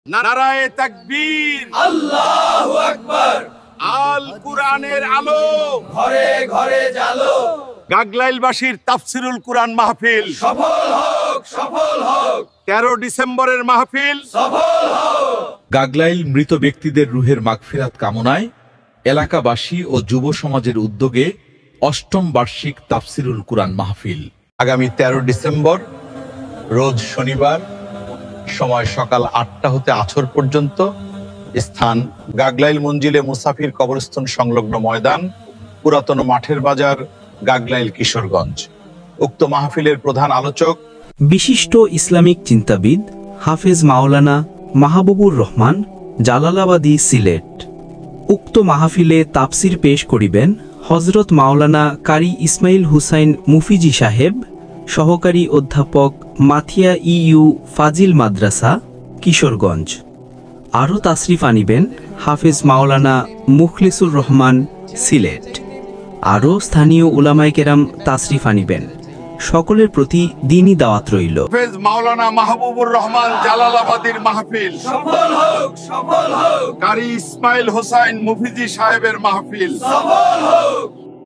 নারায়ে তাকবীর, আল্লাহু আকবার। আল কুরআনের আলো ঘরে ঘরে জালো। গাগলাইলবাসীর তাফসিরুল কুরআন মাহফিল সফল হোক, সফল হোক, 13 ডিসেম্বরের মাহফিল সফল হোক। গাগলাইল মৃত ব্যক্তিদের রুহের মাগফিরাত কামনায় এলাকাবাসী ও যুব সমাজের উদ্যোগে 8ম বার্ষিক তাফসিরুল কুরআন মাহফিল আগামী 13 ডিসেম্বর রোজ শনিবার, সময় সকাল 8টা হতে আসর পর্যন্ত, স্থান গাগলাইল মঞ্জিলে মুসাফির কবরস্থান সংলগ্ন ময়দান, পুরাতন মাঠের বাজার, গাগলাইল, কিশোরগঞ্জ। উক্ত মাহফিলের প্রধান আলোচক বিশিষ্ট ইসলামিক চিন্তাবিদ হাফেজ মাওলানা মাহবুবুর রহমান, জালালাবাদী, সিলেট। উক্ত মাহফিলে তাফসির পেশ করিবেন হযরত মাওলানা কারি ইসমাইল হুসাইন মুফিজি সাহেব, সহকারী অধ্যাপক, মাথিয়া ইউ ফাজিল মাদ্রাসা, কিশোরগঞ্জ। আরও তাশরিফ আনিবেন হাফেজ মাওলানা মুখলিসুর রহমান, সিলেট। আরও স্থানীয় উলামায়ে কেরাম তাশরিফ আনিবেন। সকলের প্রতি দ্বীনি দাওয়াত রইল। হাফেজ মাওলানা মাহবুবুর রহমান জালালাবাদীর মাহফিল সফল হোক, সফল হোক, কারি ইসমাইল হোসাইন মুফিজি সাহেবের মাহফিল সফল হোক।